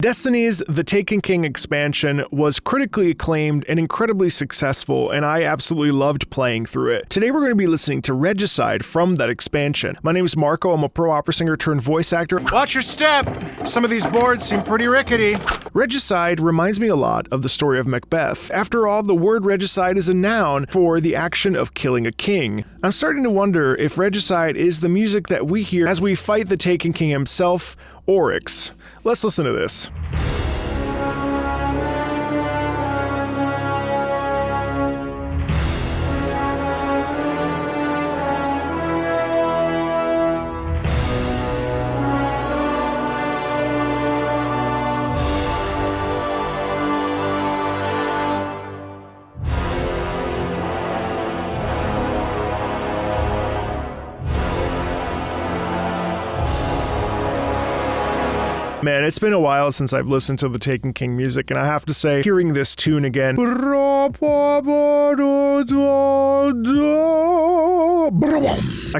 Destiny's The Taken King expansion was critically acclaimed and incredibly successful, and I absolutely loved playing through it. Today we're going to be listening to Regicide from that expansion. My name is Marco, I'm a pro opera singer turned voice actor. Watch your step! Some of these boards seem pretty rickety. Regicide reminds me a lot of the story of Macbeth. After all, the word regicide is a noun for the action of killing a king. I'm starting to wonder if Regicide is the music that we hear as we fight the Taken King himself, Oryx. Let's listen to this. Man, it's been a while since I've listened to the Taken King music, and I have to say, hearing this tune again, I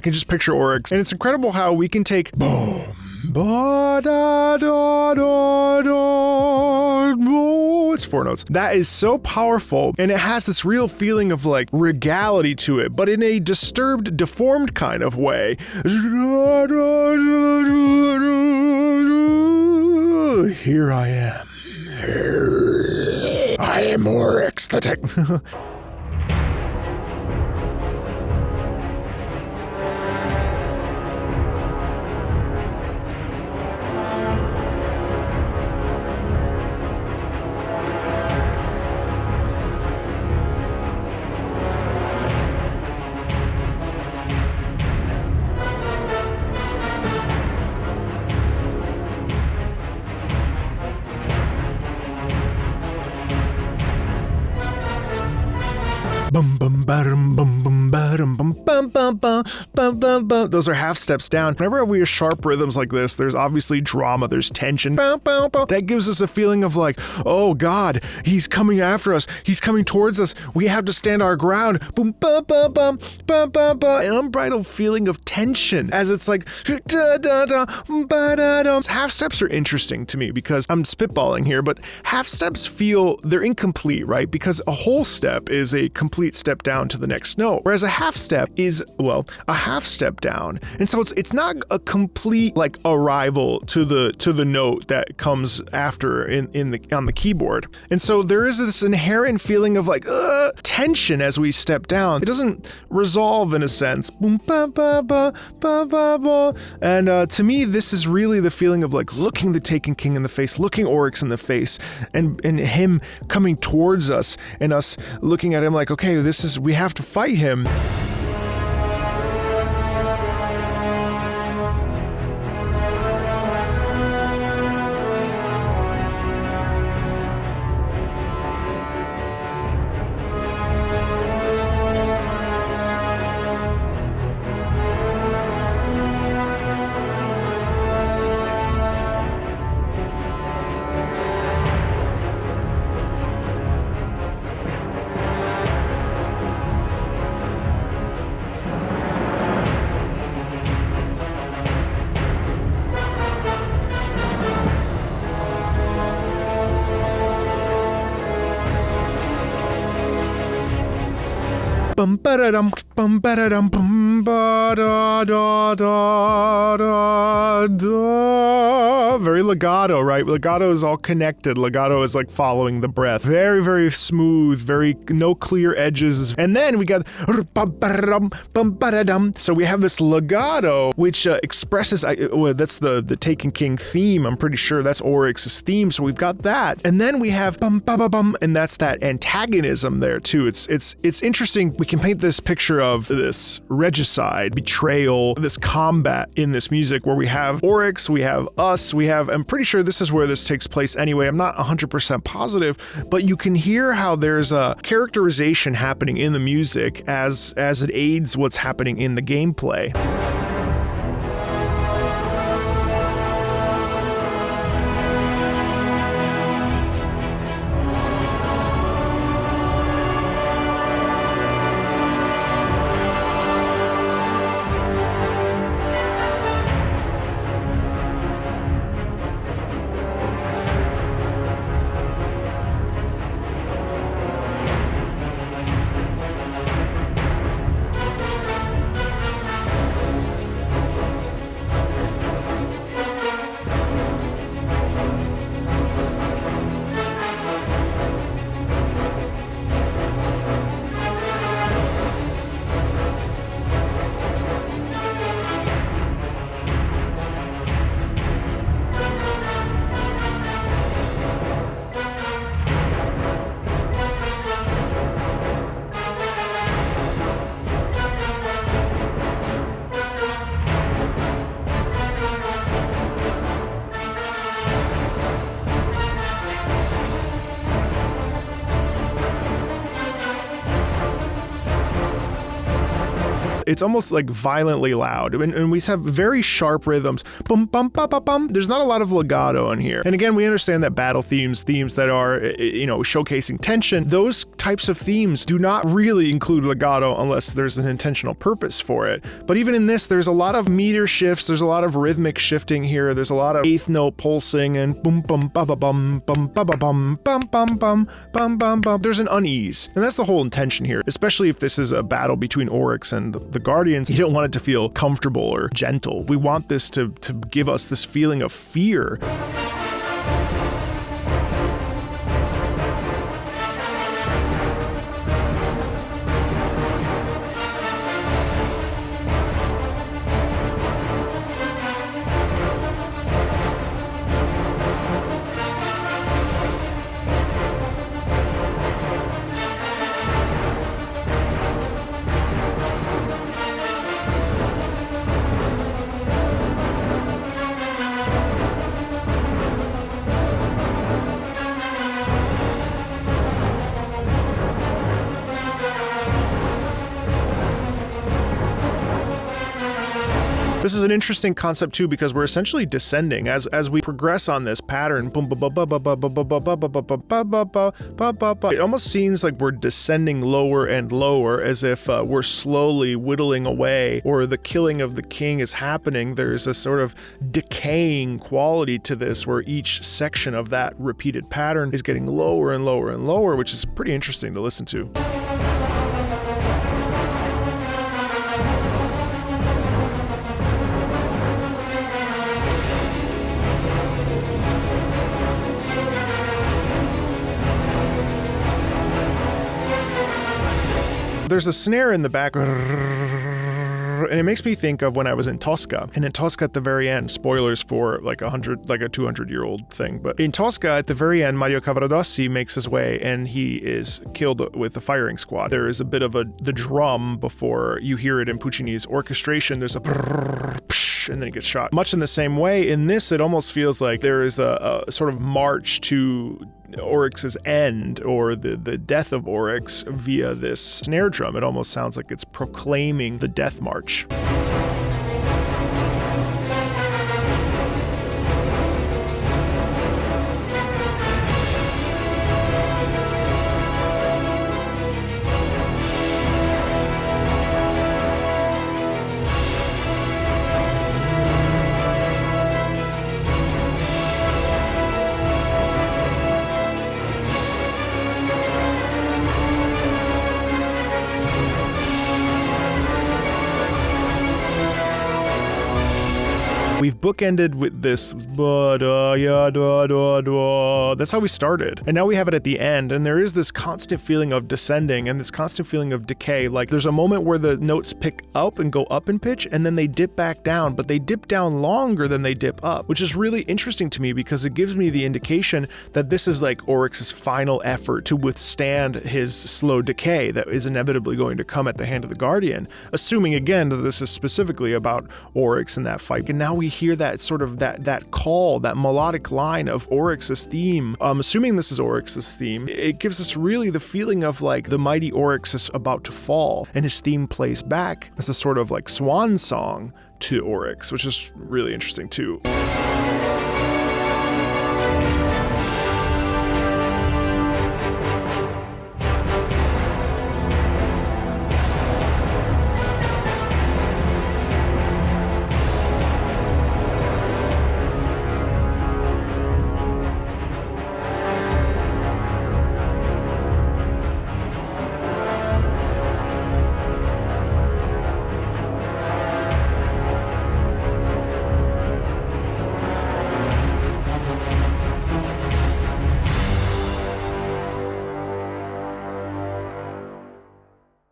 can just picture Oryx, and it's incredible how we can take it's 4 notes. That is so powerful, and it has this real feeling of like regality to it, but in a disturbed, deformed kind of way. Here I am. I am Oryx the Tech. Bum bum bum bum bum bum bum bum bum bum bum bum. Those are half steps down. Whenever we hear sharp rhythms like this, there's obviously drama, there's tension. That gives us a feeling of like, oh God, he's coming after us. He's coming towards us. We have to stand our ground. Boom bum bum bum bum bum bum. An unbridled feeling of tension as it's like da da da ba da da. Half steps are interesting to me because I'm spitballing here, but half steps feel they're incomplete, right? Because a whole step is a complete step down to the next note, whereas a half step is, well, a half step down, and so it's not a complete like arrival to the note that comes after on the keyboard, and so there is this inherent feeling of like tension as we step down. It doesn't resolve in a sense, and to me this is really the feeling of like looking the Taken King in the face, looking Oryx in the face, and him coming towards us, and us looking at him like, okay, we have to fight him. Bum ba-da-dum, bum ba-da-dum, bum ba-da-da-da-da-da. Very legato, right? Legato is all connected. Legato is like following the breath. Very, very smooth, very no clear edges. And then we got bum ba-da-dum, bum ba-da-dum. So we have this legato, which expresses, that's the Taken King theme. I'm pretty sure that's Oryx's theme. So we've got that. And then we have bum ba ba bum, and that's that antagonism there too. It's interesting. We can paint this picture of this regicide, betrayal, this combat in this music where we have Oryx, we have us, I'm pretty sure this is where this takes place anyway. I'm not 100% positive, but you can hear how there's a characterization happening in the music as it aids what's happening in the gameplay. It's almost like violently loud. And we have very sharp rhythms. Bum, bum, ba, ba, bum. There's not a lot of legato in here. And again, we understand that battle themes that are, showcasing tension, those types of themes do not really include legato unless there's an intentional purpose for it. But even in this, there's a lot of meter shifts, there's a lot of rhythmic shifting here, there's a lot of eighth note pulsing and boom bum ba ba bum bum ba ba bum bum bum bum bum bum bum. There's an unease. And that's the whole intention here, especially if this is a battle between Oryx and the Guardians. You don't want it to feel comfortable or gentle. We want this to give us this feeling of fear. This is an interesting concept too, because we're essentially descending as we progress on this pattern. It almost seems like we're descending lower and lower, as if we're slowly whittling away, or the killing of the king is happening. There's a sort of decaying quality to this, where each section of that repeated pattern is getting lower and lower and lower, which is pretty interesting to listen to. There's a snare in the back, and it makes me think of when I was in Tosca. And in Tosca at the very end, spoilers for like a 200-year-old thing, but in Tosca at the very end, Mario Cavaradossi makes his way and he is killed with the firing squad. There is a bit of the drum before you hear it in Puccini's orchestration. There's a and then he gets shot. Much in the same way, in this, it almost feels like there is a sort of march to Oryx's end, or the death of Oryx via this snare drum. It almost sounds like it's proclaiming the death march. We've bookended with this, that's how we started. And now we have it at the end, and there is this constant feeling of descending and this constant feeling of decay. Like there's a moment where the notes pick up and go up in pitch, and then they dip back down, but they dip down longer than they dip up, which is really interesting to me because it gives me the indication that this is like Oryx's final effort to withstand his slow decay that is inevitably going to come at the hand of the Guardian, assuming again that this is specifically about Oryx and that fight. And now we hear that sort of that call, that melodic line of Oryx's theme. Assuming this is Oryx's theme, it gives us really the feeling of like the mighty Oryx is about to fall, and his theme plays back as a sort of like swan song to Oryx, which is really interesting too.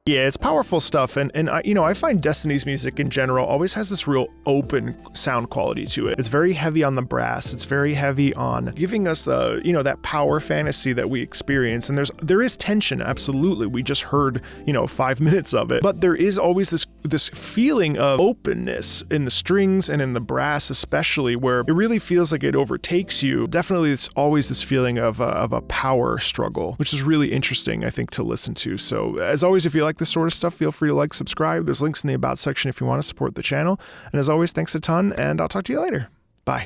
Yeah, it's powerful stuff, and I find Destiny's music in general always has this real open sound quality to it. It's very heavy on the brass. It's very heavy on giving us that power fantasy that we experience. And there is tension, absolutely. We just heard 5 minutes of it, but there is always this feeling of openness in the strings and in the brass, especially, where it really feels like it overtakes you. Definitely, it's always this feeling of a power struggle, which is really interesting, I think, to listen to. So, as always, if you like like this sort of stuff, feel free to like, subscribe. There's links in the About section if you want to support the channel. And as always, thanks a ton, and I'll talk to you later.